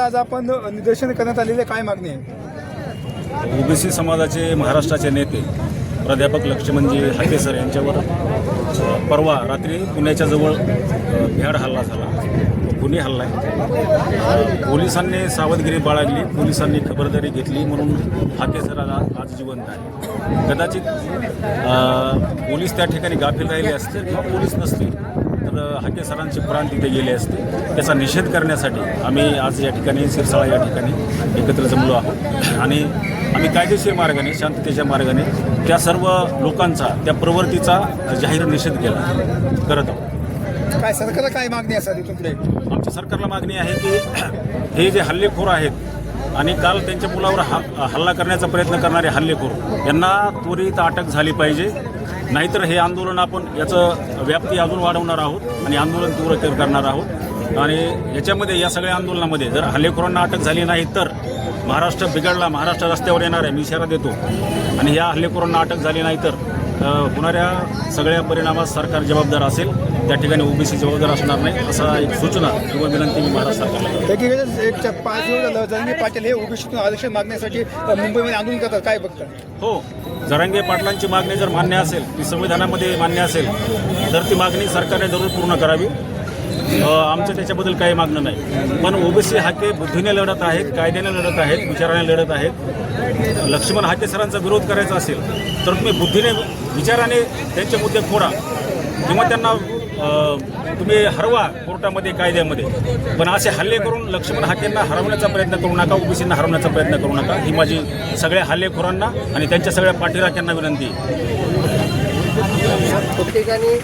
आज आपण निदर्शन करण्यात आलेले काय मागणी आहे? ओबीसी समाजाचे महाराष्ट्राचे नेते प्राध्यापक लक्ष्मणजी हाके सर यांच्यावर परवा रात्री पुण्याच्या जवळ भ्याड हल्ला झाला, गुन्हे हल्ला आहे. पोलिसांनी सावधगिरी बाळगली, पोलिसांनी खबरदारी घेतली म्हणून हाके सर आज जिवंत आहे. कदाचित पोलीस त्या ठिकाणी गाफील राहिले असते किंवा पोलीस नसतील तर हाके सरांचे प्राण तिथे गेले असते. त्याचा निषेध करण्यासाठी आम्ही आज या ठिकाणी सिरसाळा या ठिकाणी एकत्र जमलो आहोत आणि आम्ही कायदेशीर मार्गाने, शांततेच्या मार्गाने त्या सर्व लोकांचा, त्या प्रवृत्तीचा जाहीर निषेध करत आहोत. काय सरकारला काय मागणी असावी तुमकडे? आमच्या सरकारला मागणी आहे की हे जे हल्लेखोर आहेत आणि काल त्यांच्या मुलावर हल्ला करण्याचा प्रयत्न करणारे हल्लेखोर यांना त्वरित अटक झाली पाहिजे. नाहीतर हे आंदोलन आपण याचं व्याप्ती अजून वाढवणार आहोत आणि आंदोलन तीव्र करणार आहोत. आणि याच्यामध्ये, या सगळ्या आंदोलनामध्ये जर हल्लेखोरांना अटक झाली नाही तर महाराष्ट्र बिघडला, महाराष्ट्र रस्त्यावर येणार आहे, मी इशारा देतो. आणि या हल्लेखोरांना अटक झाली नाही तर होणाऱ्या सगळ्या परिणामास सरकार जबाबदार असेल, त्या ठिकाणी ओबीसी जबाबदार असणार नाही, असा एक सूचना किंवा विनंती मी महाराष्ट्र सरकारला. एकीकडे 5 दिवस झालं जरांगे पाटील हे ओबीसीतून आरक्षण मागण्यासाठी मुंबईमध्ये आंदोलन करतात, काय बघतात? हो, जरांगे पाटलांची मागणी जर मान्य असेल, ती संविधानामध्ये मान्य असेल तर ती मागणी सरकारने जरूर पूर्ण करावी. आमचं त्याच्याबद्दल काही मागणं नाही. पण ओबीसी हाके बुद्धीने लढत आहेत, कायद्याने लढत आहेत, विचाराने लढत आहेत. लक्ष्मण हाके सरांचा विरोध करायचा असेल तर तुम्ही बुद्धीने, विचाराने त्यांचे मुद्दे फोडा किंवा त्यांना तुम्ही हरवा कोर्टामध्ये, कायद्यामध्ये. पण असे हल्ले करून लक्ष्मण हाकेंना हरवण्याचा प्रयत्न करू नका, ओबीसींना हरवण्याचा प्रयत्न करू नका. ही माझी सगळ्या हल्लेखोरांना आणि त्यांच्या सगळ्या पाठीराख्यांना विनंती आहे. ठिकाणी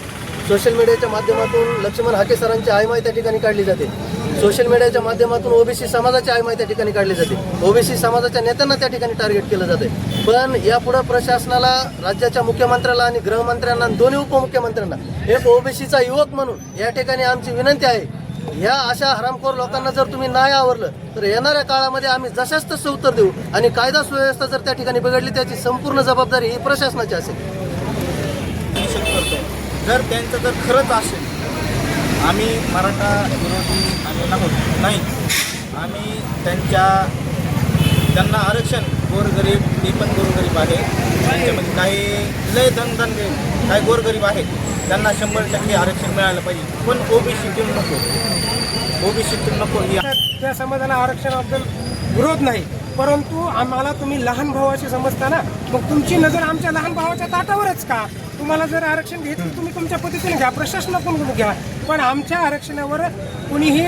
सोशल मीडियाच्या माध्यमातून लक्ष्मण हाके सरांची आयमाय त्या ठिकाणी काढली जाते. सोशल मीडियाच्या माध्यमातून ओबीसी समाजाची आयमाय त्या ठिकाणी काढली जाते. ओबीसी समाजाच्या नेत्यांना त्या ठिकाणी टार्गेट केलं जाते. पण यापुढे प्रशासनाला, राज्याच्या मुख्यमंत्र्याला आणि गृहमंत्र्यांना, दोन्ही उपमुख्यमंत्र्यांना एक ओबीसीचा युवक म्हणून या ठिकाणी आमची विनंती आहे, ह्या अशा हरामखोर लोकांना जर तुम्ही नाही आवरलं तर येणाऱ्या काळामध्ये आम्ही जशाच तसं उत्तर देऊ आणि कायदा सुव्यवस्था जर त्या ठिकाणी बिघडली त्याची संपूर्ण जबाबदारी ही प्रशासनाची असेल. जर त्यांचं जर खरंच असेल, आम्ही मराठा विरोधी नाही, आम्ही त्यांना आरक्षण, गोरगरीब, ती पण गोरगरीब आहे, त्यांच्यामध्ये काही लय धनधनगे, काही गोरगरीब आहेत, त्यांना 100% आरक्षण मिळालं पाहिजे. पण ओबीसीतून नको. त्या समाजाला आरक्षणाबद्दल विरोध नाही, परंतु आम्हाला तुम्ही लहान भावाशी समजता ना, मग तुमची नजर आमच्या लहान भावाच्या ताटावरच का? तुम्हाला जर आरक्षण घ्यायचं तुम्ही तुमच्या पद्धतीने घ्या, प्रशासनाकडून घ्या, पण आमच्या आरक्षणावर कुणीही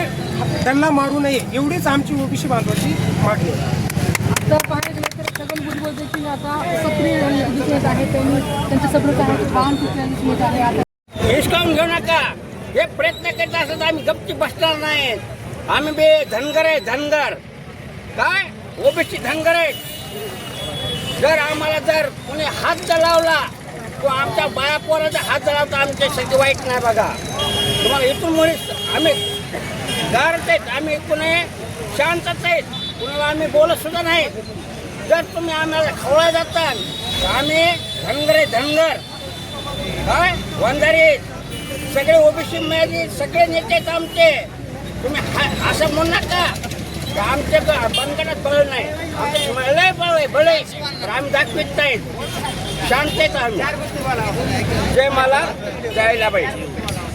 त्यांना मारू नये, एवढीच आमची ओबीसी बांधवाची मागणी आहे. आता पाहायला गेलं तर छगन भुजबळ देखील आता सक्रिय दिसत आहे, त्यांचं सगळं काय काम दिसत आहे. आता हिसकावून घेऊ नका, हे प्रयत्न करत असत आम्ही गप्पी बसणार नाही. आम्ही बे धनगर आहे, धनगर काय ओबीसी धनगर आहे. जर आम्हाला जर कोणी हात लावला तो आमच्या बाळापोराचा हात जळावता आमच्यासाठी वाईट नाही. बघा, तुम्हाला इथून मुळे आम्ही गारत आहेत, आम्ही कोणी शांतच आहेत, कुणाला आम्ही बोलत सुद्धा नाही. जर तुम्ही आम्हाला खवळा जाताल तर आम्ही धनगर आहे, धनगर काय वंजारी, सगळे ओबीसी मध्ये सगळे नेते आहेत आमचे. तुम्ही असं म्हणू नका की आमच्या बनगडात बळ नाही, आमच्या लय बळ आहे, बळ आहे, तर आम्ही दाखवित नाहीत, शांततेत आम्ही. जय मला जायला पाहिजे.